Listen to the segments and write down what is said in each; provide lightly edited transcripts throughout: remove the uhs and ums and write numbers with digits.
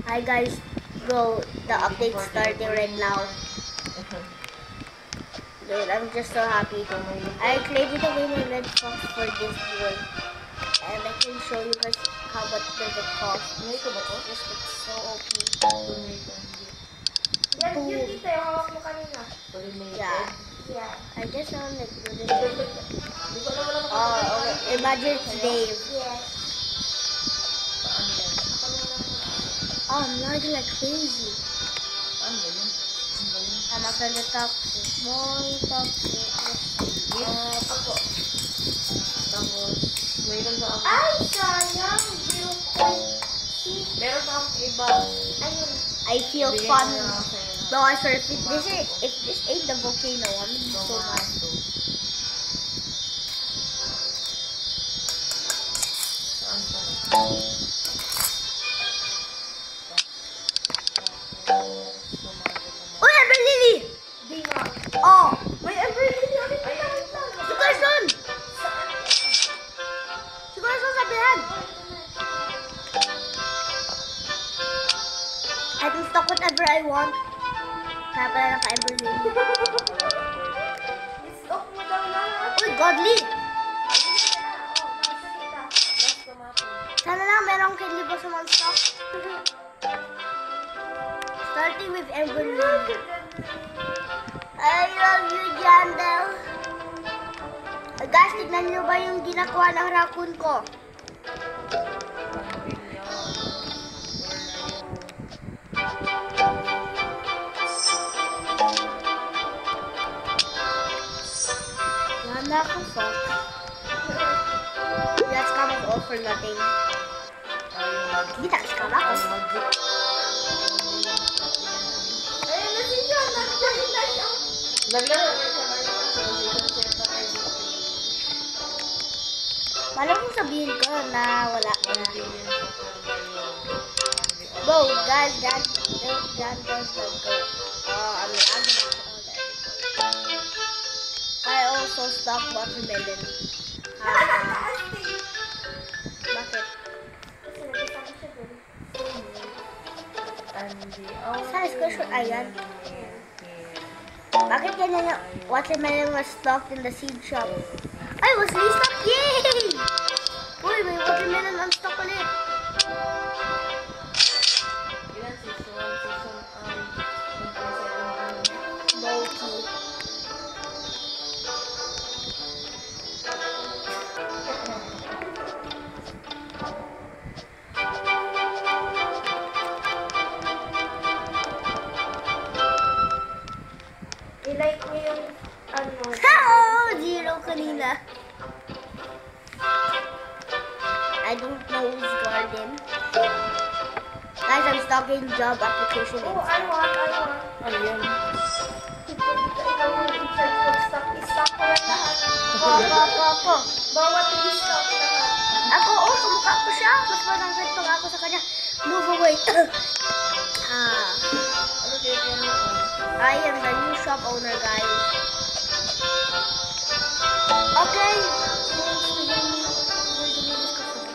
Hi guys, bro, the update's starting right now. Dude, I'm just so happy. I created a way my red fox for this boy. And I can show you guys how much does it cost. This looks so OP. Yan, yun dito yung hawak mo kanina. Yeah. I guess I'll like do this. Oh, okay. Imagine it's Dave. Yes. Oh, I'm lagging like crazy. I'm after the toxic. More toxic. Ako. Tapos, mayroon na ako. Ay, sayang. 0.6. Meron na akong iba. Ayun. I feel Bigay fun. ko na ako sa'yo. No, I swear, if this ain't the volcano, I'm gonna be so mad. Saan pa? Oh, Ember Lily! Di nga. Oh! May Ember Lily ulit. Si Carson! Si Carson sabihan! I can stock whatever I want. Kaya pala naka-Ember Lily. Stock mo daw lahat. Uy, Godly! Last tomato. Sana lang merong candy ba sa mga stock. Starting with Ember Lily. I love you, Jandel. Guys, tignan nyo ba yung ginakuha ng raccoon ko? Wala akong fox. That's kind of all for nothing. Hindi takas ka ba? Ayun na si John. Nag-join na siya. Naglaro ko siya ngayon. Malam kong sabihin ko na wala na. Bro, guys, that does not go. I'm lagging at all that. I also stock watermelon. Bakit? Kasi nag-isang siya dun. Saan screenshot? Ayan. Bakit ganyan yung watermelon was stocked in the seed shop? Ay, was restocked! Yay! Uy, may watermelon on stock ulit. Ilan season? Multi. I-like mo yung ano. Oh, zero kanina. I don't know who's garden. Guys, I'm stocking job application. Oh, I want. Ano yan? Ikaw yung in-charge mag-stock. I-stock ko lang lahat. Po. Bawat i-stock lahat. Ako, kamukha ko siya. Mas matangkad pa ako sa kanya. Move away. Ano kaya mo? I am the new shop owner, guys. Okay.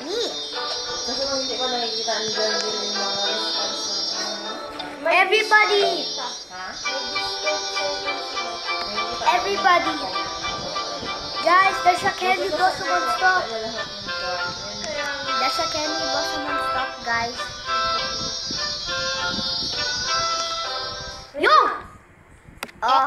Me. Kasi kung hindi ko nakikita ang dyan din yung mga response na Everybody. Ha? Everybody. Guys, there's a candy blossom on stock. There's a candy blossom on stock, guys. Yo! Oh.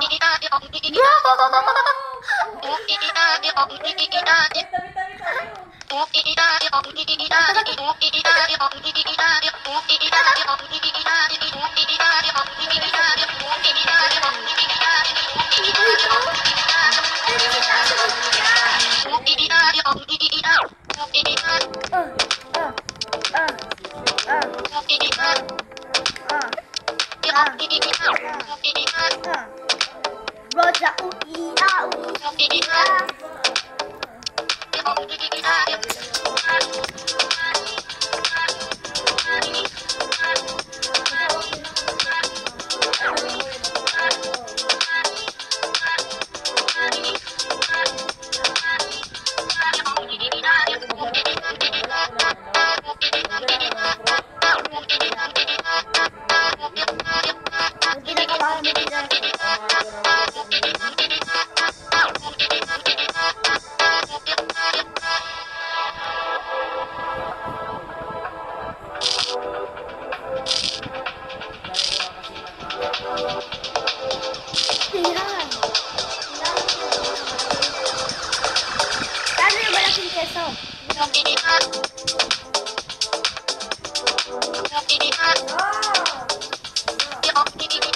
Roja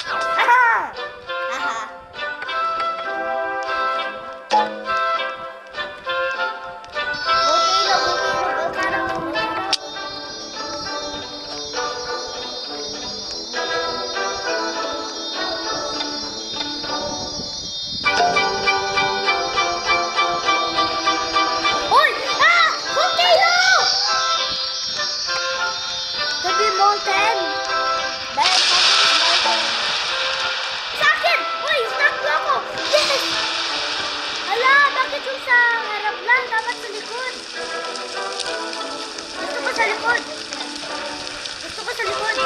Haha! Haha! Uy! Ah! Volcano! Could be molten. Dahil molten. Sa akin! Uy! Snack mo ako! Yes! Hala! Bakit yung sa harap lang? Dapat sa likod. Gusto ko sa likod. Gusto ko sa likod.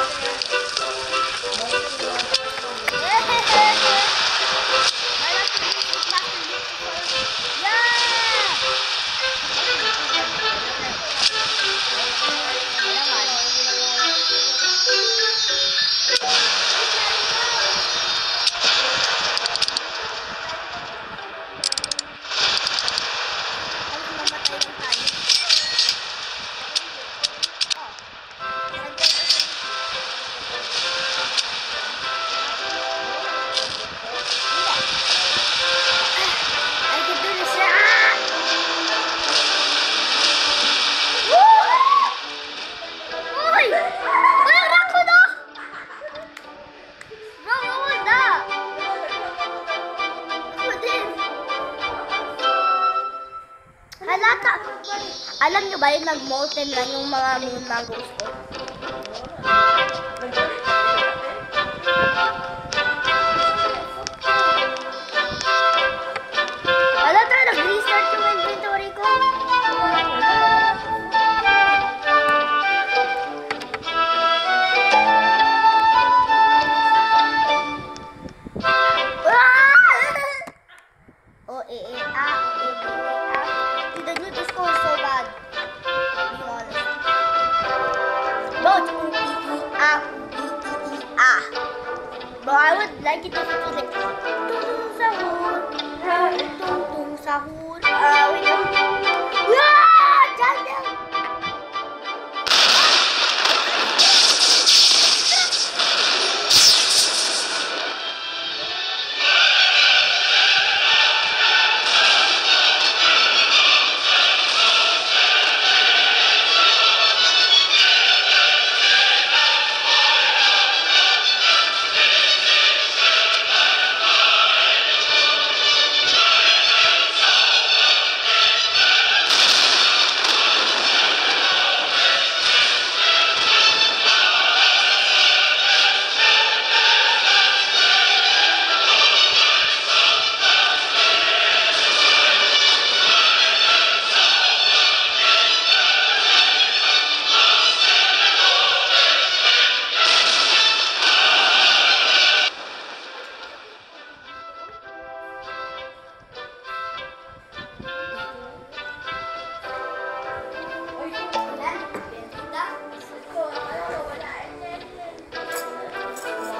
Alam nyo ba yung nag-molten lang yung mga moon mangoes ko? Wala tayo, nag-restart yung inventory ko. The noodles go so bad. Being honest. Don't But I would like it if it was like tung sahur, tung sahur. Wait. Jungle.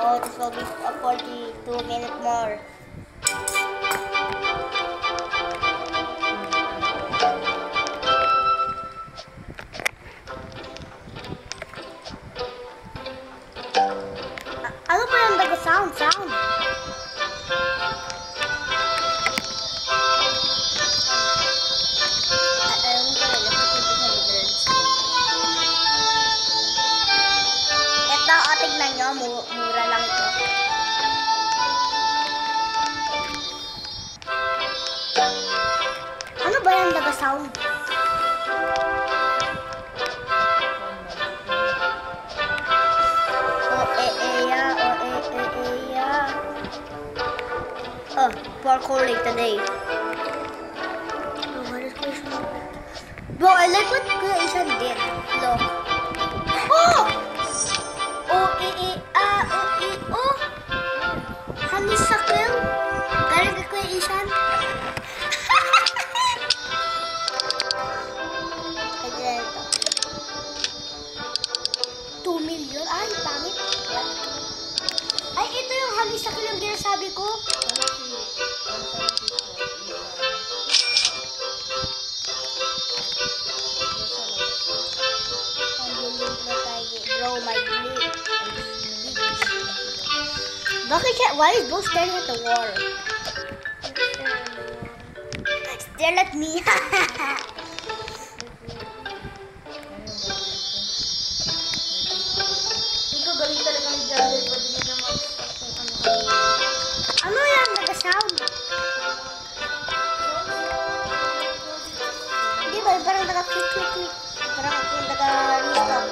Oh, this will be a 42-minute more. Ano ba yung sound? Ito, tignan nyo, mura lang ito. Ano ba yung sound? Oh, parkouring today. Oh, what is creation? Bro, I like what creation did. Look. Oh! Oh! Honeysuckle. Galing ka creation. Ayan ito. 2 million? Ay, pangit. Ay, ito yung honeysuckle yung ginasabi ko. Bro, my Bakit siya? Why is Bo staring at the wall? Stare at me. Ito galing talaga ni Jolly. Pwede niya na mag-stop kung ano. Ano yan? Nag-sound. Hindi ba? Parang naka-click. Parang kung naka-restop.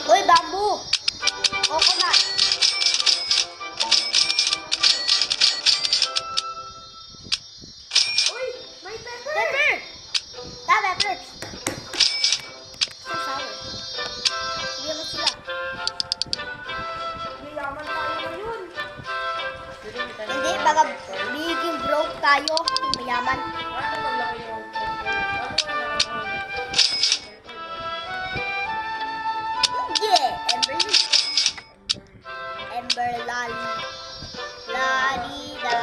Uy, bamboo! Coconut! Uy! May pepper! Pepper! Pepper! So sour. Hindi mo sila. Mayaman tayo ngayon. Hindi, baka biging broke tayo. Mayaman. Paano maglaki yung Yeah! Ember Lali. Lali-da.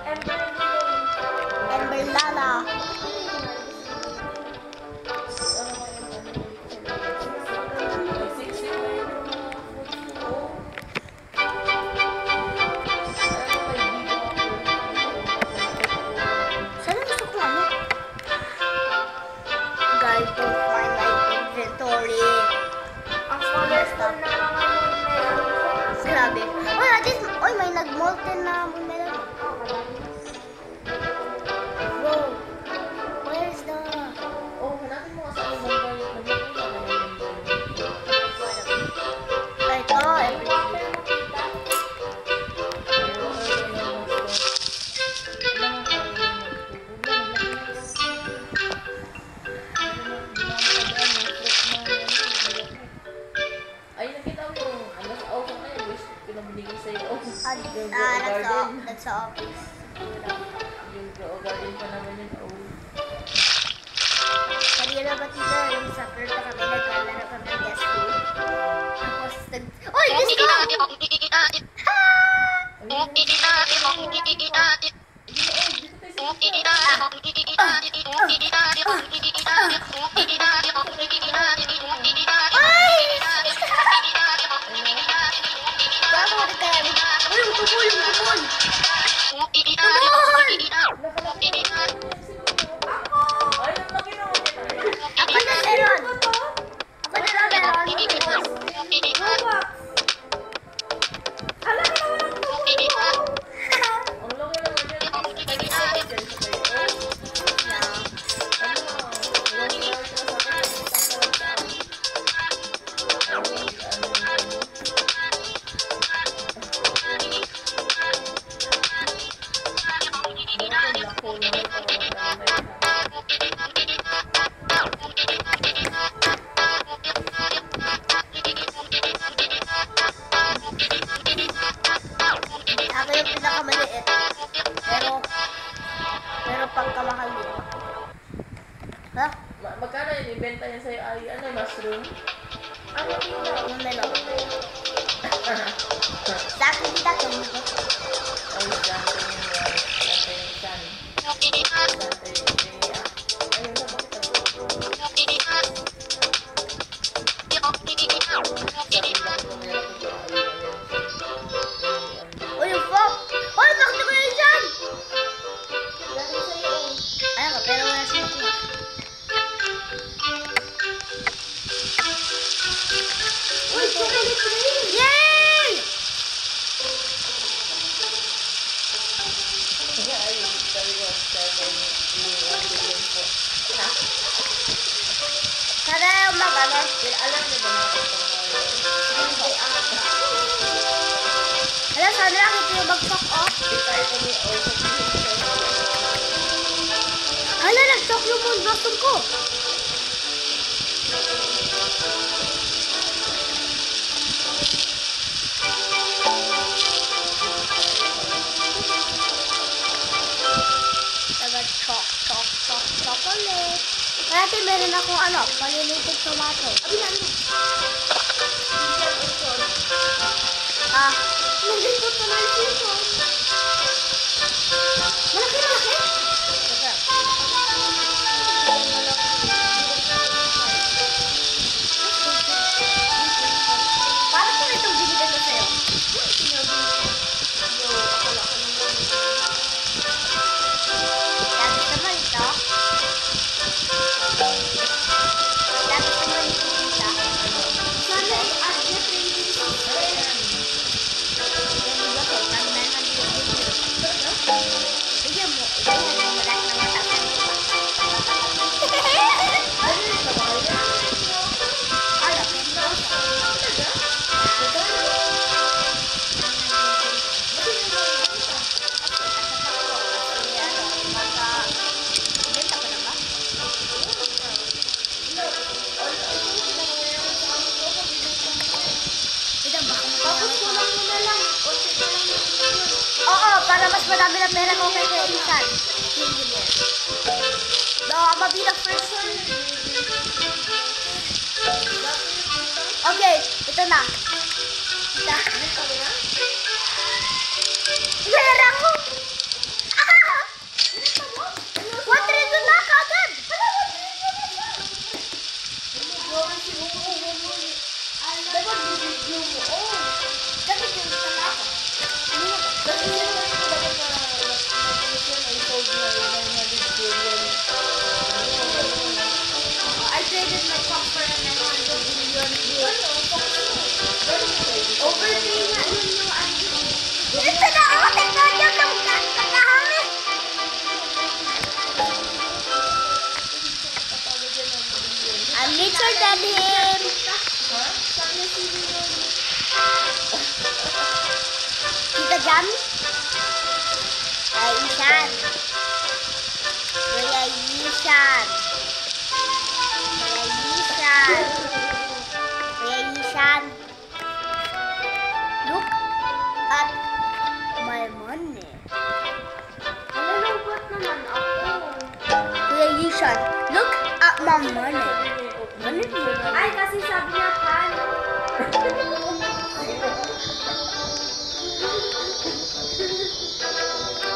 Ember Lily. Ember Lala. Saan gusto ko ano? Guys, don't find my inventory. Ang smallest one na mga meron. Grabe. Uy, atis, uy, may nag-molten na melon. Bro, where's the... Oh, hanapin mo kasi yung mobile. Ito, everything. Ay, nakita mo yung ano sa office na yun. Wish pinabinigay sa'yo. Oh, yung That's the office. Yung Grow Garden pa naman yun. Oh. Kanina ba tita, yung sa Perta kami, naglalaro kami ng guest school. Tapos, Uy, let's go! Ha! Bago ulit tayo. Uy, yung tubol! Ay, ang laki na ako. Ako na meron! Robux. Alam mo naman ang tubol ko. Ang laki naman yan. Ako yung pinakamaliit. Pero pagkamahal din. Ha? Magkano yun? Ibenta yan sa'yo ay ano, mushroom? Ano dito? Yung melon. Dati kita kami ko. Ay, dante yung sun. Dante yung ayun na, bakit ako? Uy, yung fork! Uy, bakit ko yun dyan? Dati sa'yo. Ayan ka, pero wala siya ito. Uy, chocolate rain. Yay! Kaya ayun, sabi ko, ha? Sana yung mag-ano. Alam niyo ba natin ito? Alam, sana lang ito yung bagsak off. Ito ni also. Hala, nag-talk yung moon blossom ko. Taga-chok ulit. Dati meron akong ano, palilitig tomato. Abi na ano? Ah, Nandito pa na yung season. malaki. madami na pera ko kay Isan. No, I'm gonna be the first one. Okay, ito na. Pera ko! Ah! 1 na kagad! I traded my cup for a 900 billion views. Overpay nga yun yung ano. Ito na ako! Tingnan niyo lang kakahamit! I'm richer than him! Kita Jam? Ay, Isan. Kuya Isan. Kuya Isan. Kuya Isan. Look at my money. Nalulungkot naman ako. Kuya Isan, look at my money. Ay, kasi sabi niya kan.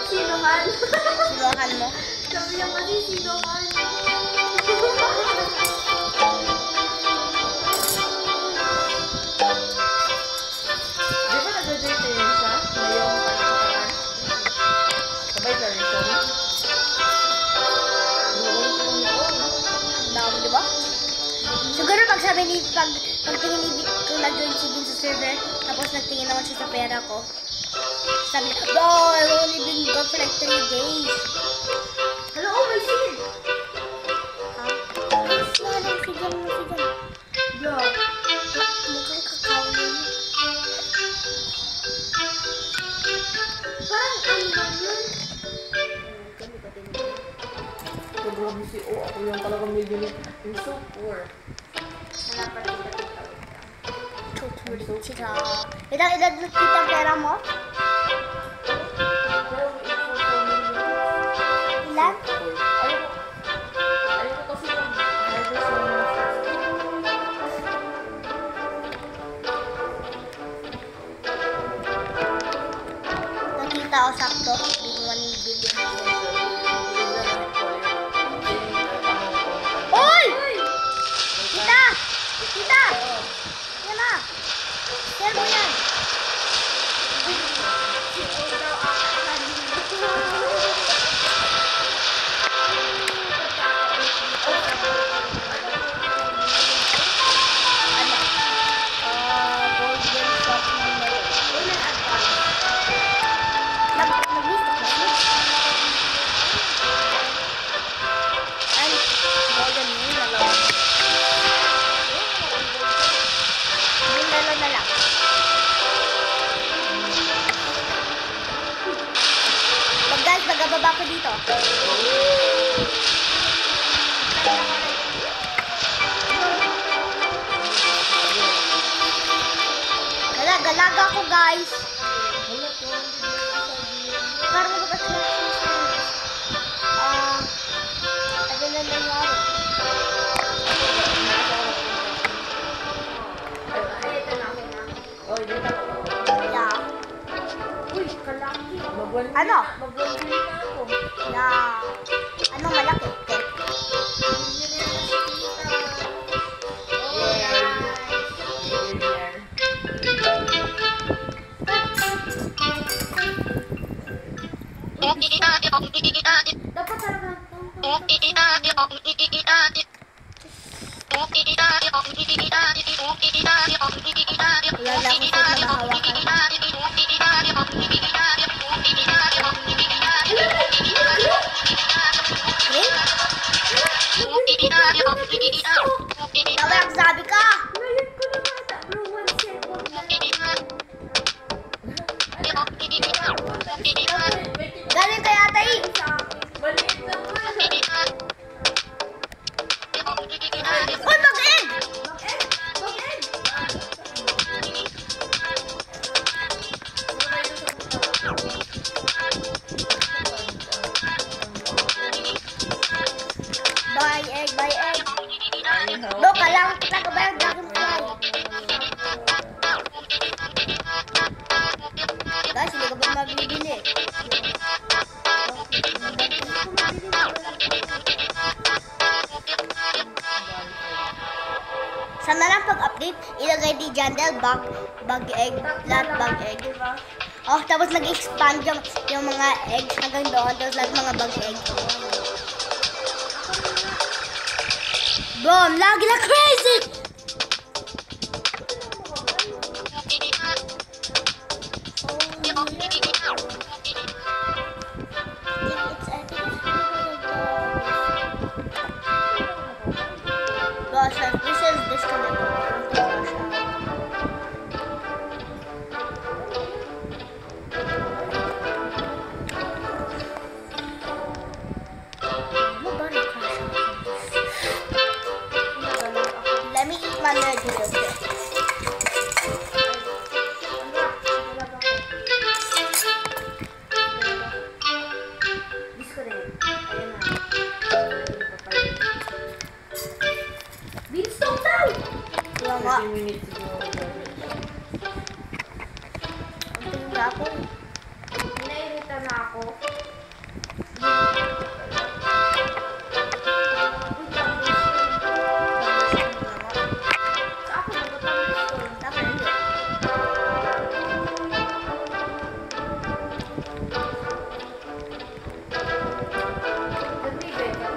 Sinohan? Sinuhan mo? Sabi niya kasi sinohan. Di ba nag-date yun siya? Ngayong panakataan? Sabay ka rin siya? Dami, di ba? Siguro pag sabi ni, pagtingin ni kung nag-join si Vin sa server, tapos nagtingin naman siya sa pera ko. Sabi niya, bro, I've only been gone for like 3 days. Hello, oh, may sin. Ha? Yes, wala, sigan mo, sigan. Bro. Mukhang kakao yun. Parang ano lang yun? Sobrang si O. Ako yung talagang may binit. I'm so poor. Chika. Ilang kita ang pera mo? Pero Ilan? Ayoko kasi yung Nakita ko sakto. Bili 1 billion. Oy! Kita! Kita! Yan na! Share mo yan! Ano? Golden Soft Memory. Nag-list ako. And golden moon na lang. Moon na lang. Guys, magababa ko dito. Galaga ko guys. Para magkakasya. Ano na nangyari? Yeah. Uy, kalaki. Ano? Mag-1 na ako. Yeah. Ano malaki? Dapat talaga. Wala na akong food na mahawakan. Tawag ang sabi ka! Ngayon ko na mata, bro. 1 second lang. Galing kay Ate E. Maliit lang po. Uy, mag-end! candle, bag egg, lahat bag egg. Diba? Oh, tapos nag-expand yung mga eggs hanggang doon, tapos lahat mga bag egg. Bro, lagi na crazy! Gosh, this is disconnected. Let me eat my nugget real quick. Beanstalk daw! Kaya nga, 30 minutes siguro. ang tingin ako. Nairita na ako. Sa akin, nagtatapos ko. Tama hindi. Gabi, beta.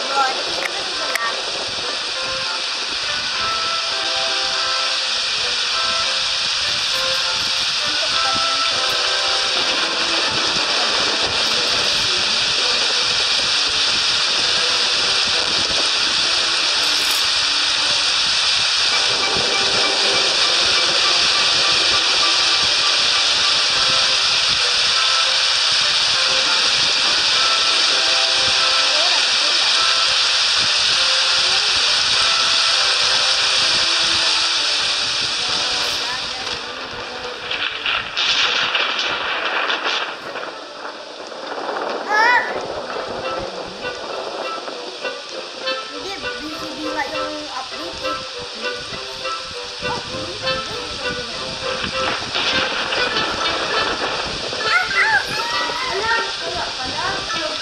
Bro, tingin ko dito lang. Ah! Hindi, busy nga yung update eh. Ala, kaya pala. Yung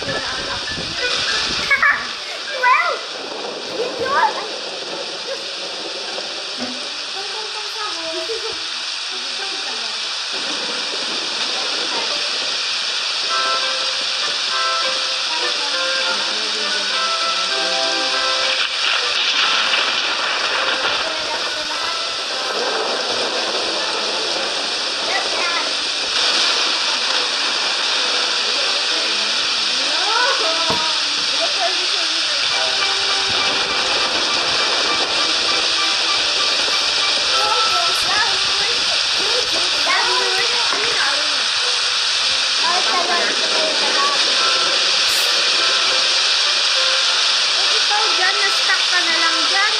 na ang Well, yun yun. ikaw dyan, na-stuck ka na lang dyan.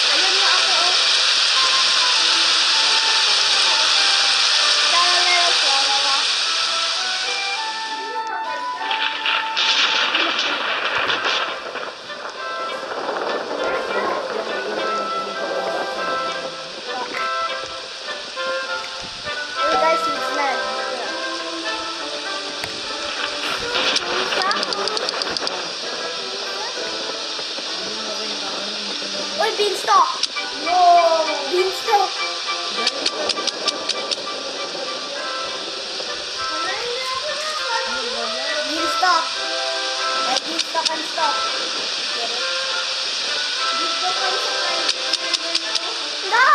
Ayan mo ako, oh. Hey guys, it's not. Uy, beanstalk! No! Beanstalk! Beanstalk! Like beanstalk and stock. Get it? Dito kayo sa kayo. No!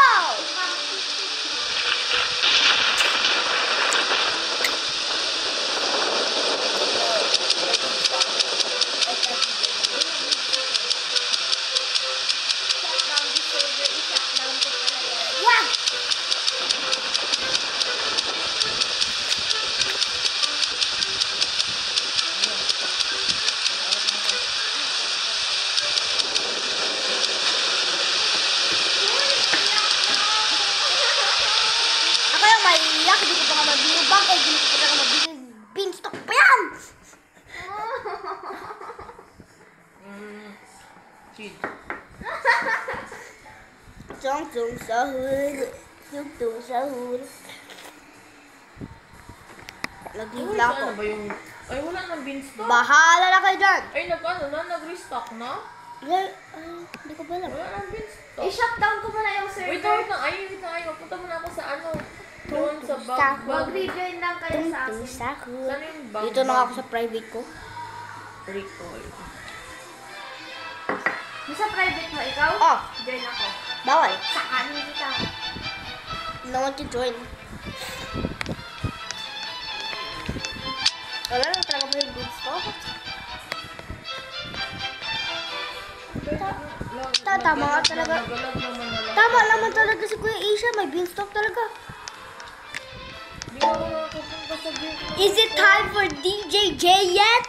Wah! naiiyak, hindi ko pa nga mabibang, hindi ko pa nga mabibang. Beanstalk pa yan! Cheese. Tung-tung sahur. Tung-tung sahur. Nag-leave lang ako. Ano ba yung... Ay, wala nang beans to. Bahala na kayo dyan! Ay, nag-restock na? Hindi ko pa alam. Wala nang beans to. I-shutdown ko muna yung server. Wait lang. Wait lang. Magpunta muna ako sa ano. Doon sa bag. Mag-rejoin lang kayo sa Tung-tung akin. sahur. Saan yung bag? Dito na ako sa private ko. Rico. Sa private mo, ikaw? Oh, Join ako. bawal. Sa kanin kita. No one to join. Wala na talaga pa yung goods ko. Tama nga talaga. Nagalag naman na lang. Tama naman talaga si Kuya Isha. May beanstalk talaga. Hindi ako nakapunta sa beans. Is it time for DJ J yet?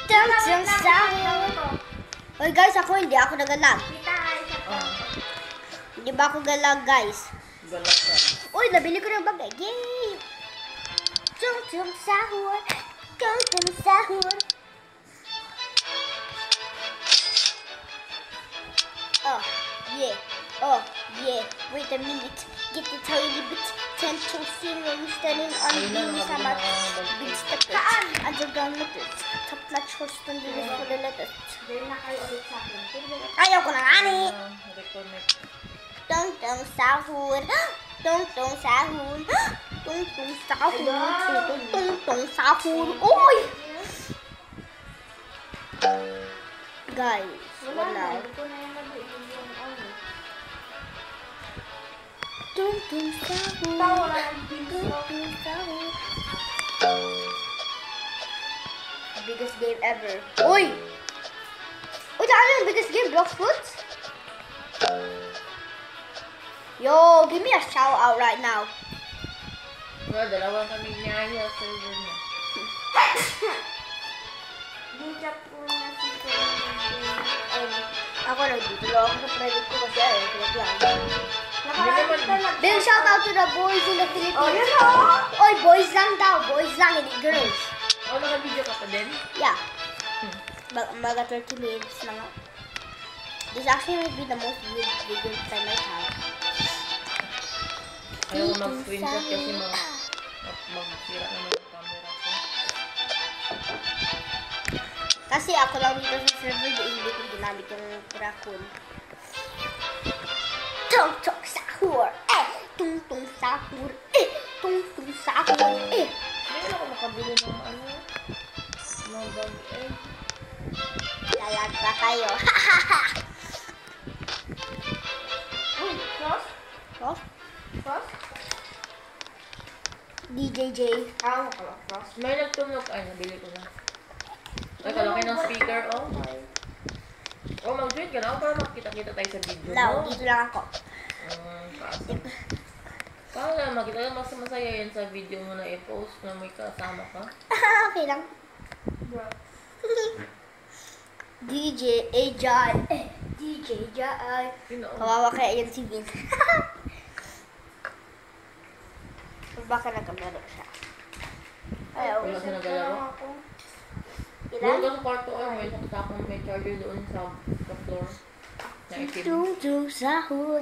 Tung-tung sahur. Hoy guys, hindi ako nagalag. Kita, i-shutdown ko. Hindi ba ako galag guys? Galag ka. Uy, nabili ko ng bagay. Yay! Tung-tung sahur. Tung-tung sahur. Oh, yeah. Oh, yeah. Wait a minute. Get the tiny bit. 10 to 0. Standing on the sabat. Big step. Underground letters. Top notch horse thunder for the letters. Join na kayo ulit sa akin. Ayaw ko na ani. Reconnect. Tung-tung sahur. Tung-tung sahur. Tung-tung sahur. Tung-tung sahur. Uy! Guys, wala. Hindi ko na yung nag-rejoin yung ano. Tung-tung sahur. Tawa lang ang beanstalk. Tung-tung sahur. The biggest game ever. Uy! Uy, ano yung biggest game? Blox Fruits? Yo, give me a shout out right now. Wala, dalawa kami niyaya sa server niya. Ninja po na si Sir. Ako nandito lang ako sa private ko kasi ayaw ko lang. Nakakita lang. Big shout out to the boys in the Philippines. Oh, yun o! Oy, boys lang daw. Boys lang, hindi girls. Oh, naka-video ka pa din? Yeah. Maga 30 minutes na nga. This actually might be the most viewed video time I have. Ayaw ko mag-screenshot kasi mag-sira naman yung camera ko. Kasi ako lang dito sa server, hindi ko ginamit yung Rakun. Tung-tung sahur! Tung-tung sahur! Tung-tung sahur! Hindi na ako makabili ng ano. Ng bag eh. Lalag pa kayo. Uy, Frost? Oh, Frost? DJJ. Ah, wala Frost. May nagtunog. Ay, nabili ko na. Ay, kalaki ng speaker. Oh, oh, mag-join ka na para makita-kita tayo sa video. Now, No? dito lang ako. Kaso. Para makita lang mas masaya yan sa video mo na i-post na may kasama ka. Okay lang. Bro. DJ Jai. DJ Jai. Sino? Kawawa kaya yan si Vin. Baka nagkamero siya. Ayaw. Wala siya naglalaro? Doon Ilan? ka sa kwarto ay may nakasakong may charger doon sa floor. Na itim. Tung-tung sahur.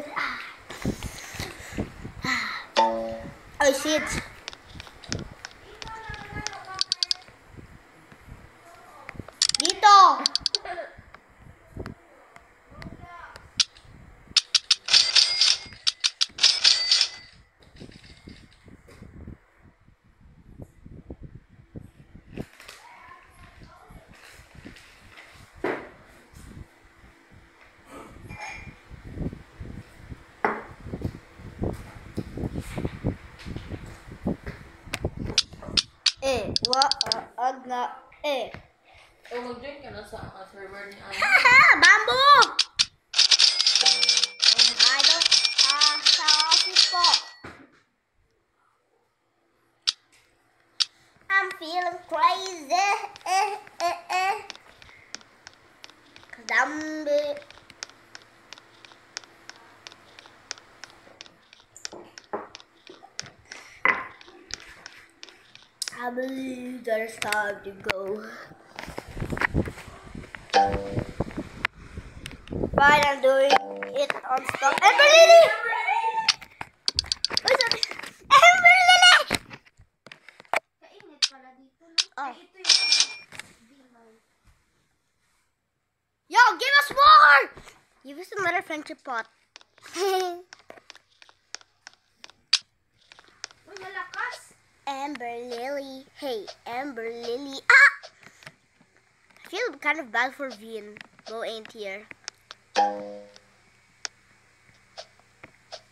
Ay, Sids. Dito! Wag na. O mag-join ka na sa server ni Ana. Bamboo! Idol, sa office ko. I'm feeling crazy. Zombie. I believe there's time to go. Fine, I'm doing it on stop. Ember Lily! What's up? Ember Lily! Kainit pala dito, no? Oh. Ay, ito yung Dimay. Yo, give us more! Give us another friendship pot. Uy, malakas! Amber Lily. Hey, Amber Lily. Ah! I feel kind of bad for Vin. Bo ain't here.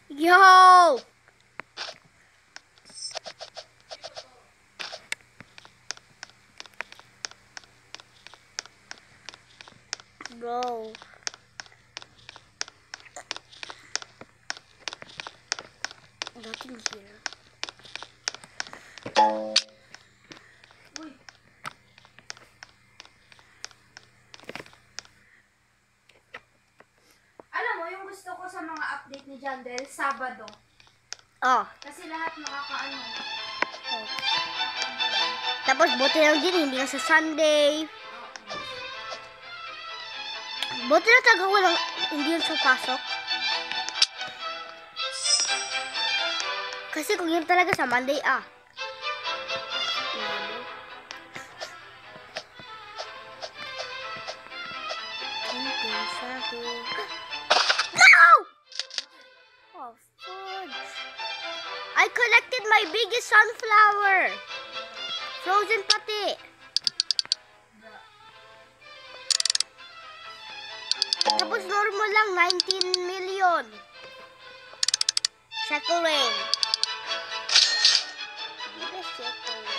Yo! Bro. Nothing here. Uy. Alam mo, yung gusto ko sa mga update ni Jandel, Sabado. Oh. Kasi lahat makakaano. Tapos buti lang din, hindi na sa Sunday. Buti na talaga walang, hindi yun pasok. Kasi kung yun talaga sa Monday, No! Oh, fudge. I collected my biggest sunflower. Frozen pati. Tapos normal lang, 19 million. Shekel rain. Give us shekel rain.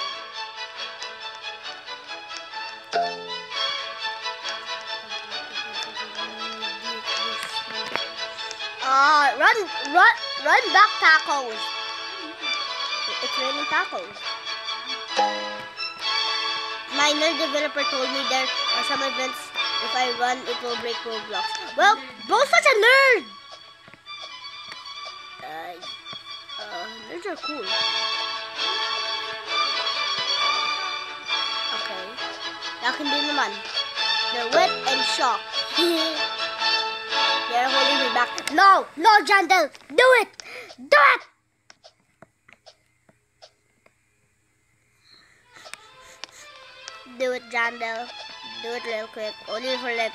Run back tacos. It's raining tacos. My nerd developer told me there are some events. If I run, it will break Roblox. Well, bro's such a nerd! Nerds are cool. Okay. Yakin din naman. They're wet and shocked. They're holding me back. No! No, Jandel! Do it! Do it! Do it, Jandel. Do it real quick. Only for like